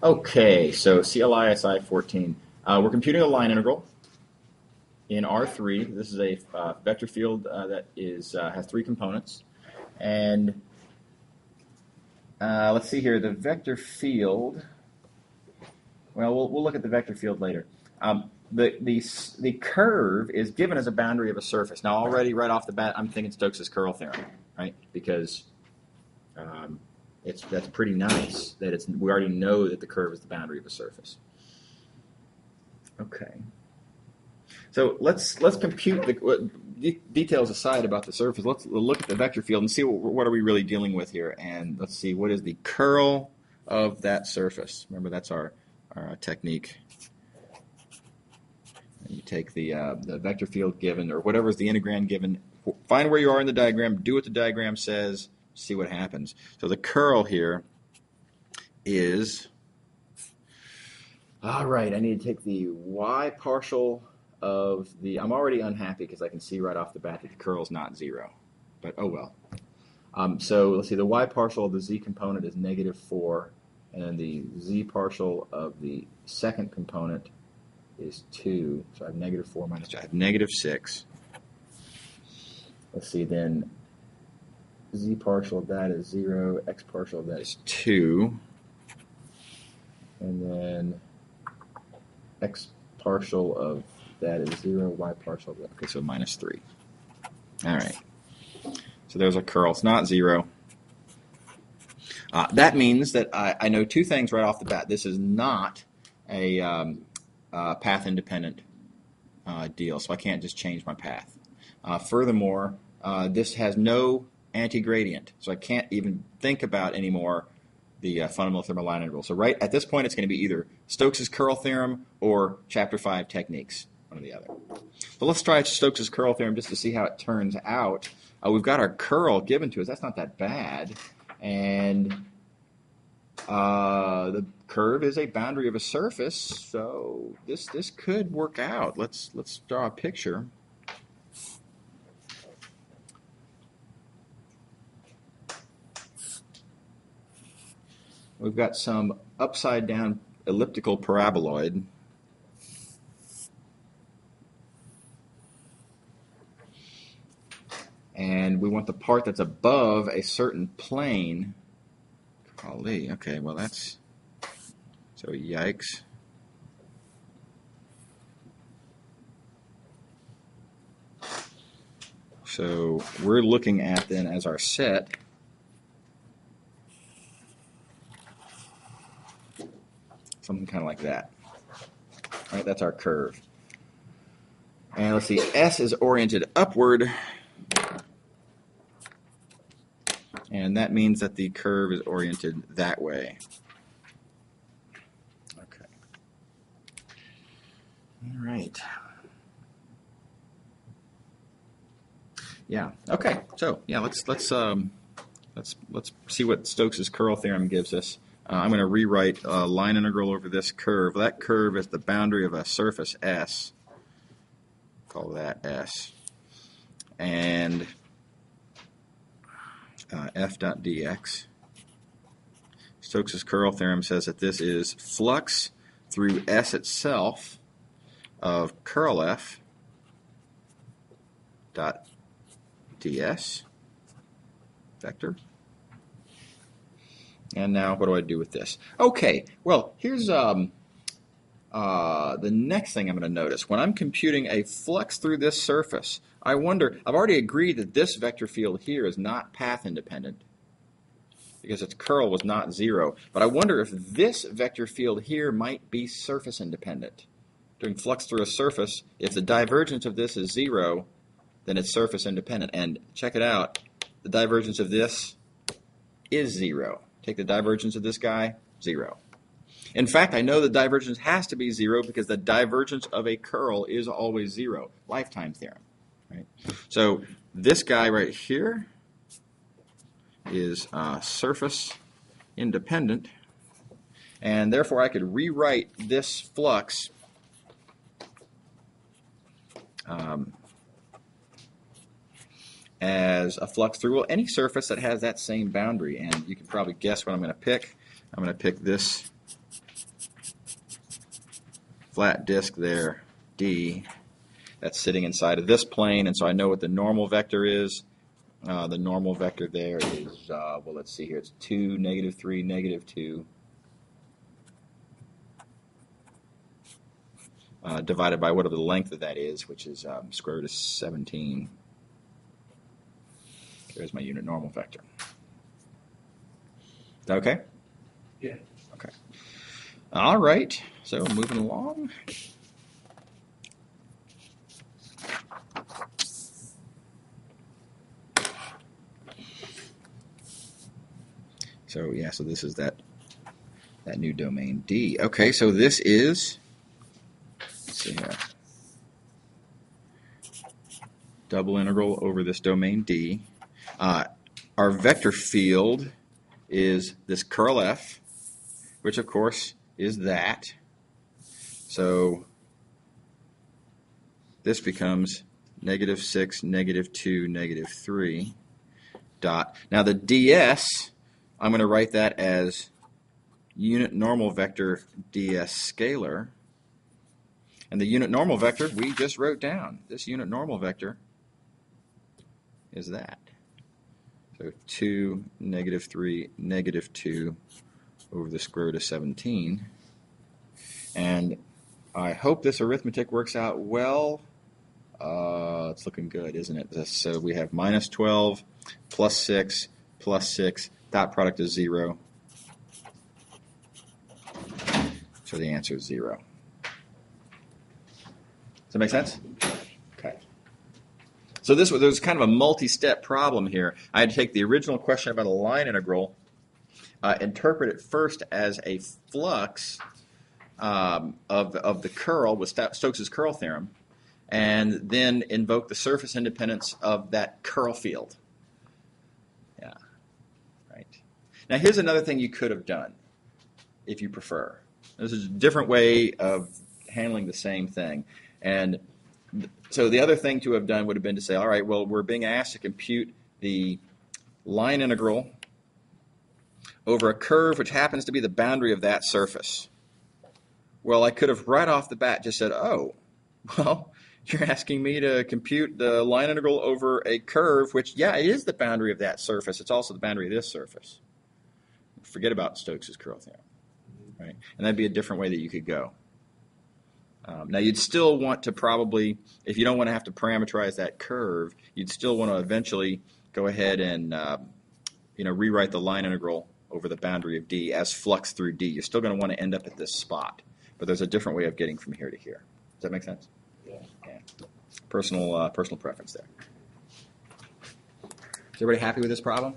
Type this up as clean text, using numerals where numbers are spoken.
Okay, so CLISI 14. We're computing a line integral in R3. This is a vector field that has three components. And let's see here, the vector field, well, we'll look at the vector field later. The curve is given as a boundary of a surface. Now already right off the bat, I'm thinking Stokes' curl theorem, right? Because that's pretty nice that we already know that the curve is the boundary of a surface. Okay. So let's compute the details aside about the surface. Let's look at the vector field and see what are we really dealing with here. And let's see what is the curl of that surface. Remember, that's our technique. And you take the vector field given, or whatever is the integrand given, find where you are in the diagram, do what the diagram says, see what happens. So the curl here is, all right, I need to take the y partial of the, I'm already unhappy because I can see right off the bat that the curl is not 0, but oh well. So let's see, the y partial of the z component is -4, and then the z partial of the second component is 2, so I have -4 minus 2, I have -6. Let's see, then z partial of that is 0, x partial of that is 2, and then x partial of that is 0, y partial of that, okay, so -3. All right, so there's a curl. It's not 0. That means that I know two things right off the bat. This is not a path-independent deal, so I can't just change my path. Furthermore, this has no anti-gradient, so I can't even think about anymore the fundamental thermal line integral. So right at this point, it's going to be either Stokes' curl theorem or Chapter 5 techniques, one or the other. So let's try Stokes' curl theorem just to see how it turns out. We've got our curl given to us. That's not that bad. And the curve is a boundary of a surface, so this could work out. Let's draw a picture. We've got some upside down elliptical paraboloid. And we want the part that's above a certain plane. Golly, okay, well that's, so yikes. So we're looking at then as our set something kind of like that. All right, that's our curve. And let's see, S is oriented upward. And that means that the curve is oriented that way. Okay. All right. Yeah. Okay. So yeah, let's see what Stokes' curl theorem gives us. I'm going to rewrite a line integral over this curve. That curve is the boundary of a surface S. Call that S. And f dot dx. Stokes' curl theorem says that this is flux through S itself of curl F dot ds vector. And now what do I do with this? Okay, well, here's the next thing I'm going to notice. When I'm computing a flux through this surface, I wonder, I've already agreed that this vector field here is not path independent because its curl was not 0. But I wonder if this vector field here might be surface independent. Doing flux through a surface, if the divergence of this is 0, then it's surface independent. And check it out, the divergence of this is 0. Take the divergence of this guy, 0. In fact, I know the divergence has to be 0 because the divergence of a curl is always 0. Lifetime theorem. Right? So this guy right here is surface independent, and therefore I could rewrite this flux as a flux through any surface that has that same boundary. And you can probably guess what I'm going to pick. I'm going to pick this flat disk there, D, that's sitting inside of this plane, and so I know what the normal vector is. The normal vector there is, well, let's see here, it's 2, -3, -2, divided by whatever the length of that is, which is square root of 17. There's my unit normal vector. Is that okay? Yeah. Okay. All right, so moving along. So yeah, so this is that new domain D. Okay, so this is, let's see here, double integral over this domain D. Our vector field is this curl F, which of course is that. So this becomes -6, -2, -3 dot. Now the ds, I'm going to write that as unit normal vector ds scalar. And the unit normal vector we just wrote down. This unit normal vector is that. So 2, -3, -2 over the square root of 17. And I hope this arithmetic works out well. It's looking good, isn't it? So we have -12 plus 6 plus 6. Dot product is 0. So the answer is 0. Does that make sense? Okay. So there was kind of a multi-step problem here. I had to take the original question about a line integral, interpret it first as a flux of the curl with Stokes' curl theorem, and then invoke the surface independence of that curl field. Yeah, right. Now here's another thing you could have done, if you prefer. This is a different way of handling the same thing. And so the other thing to have done would have been to say, all right, well, we're being asked to compute the line integral over a curve which happens to be the boundary of that surface. Well, I could have right off the bat just said, oh, well, you're asking me to compute the line integral over a curve which, yeah, it is the boundary of that surface. It's also the boundary of this surface. Forget about Stokes' curl theorem, right? And that'd be a different way that you could go. Now, you'd still want to probably, if you don't want to have to parameterize that curve, you'd still want to eventually go ahead and rewrite the line integral over the boundary of D as flux through D. You're still going to want to end up at this spot, but there's a different way of getting from here to here. Does that make sense? Yeah. Personal preference there. Is everybody happy with this problem?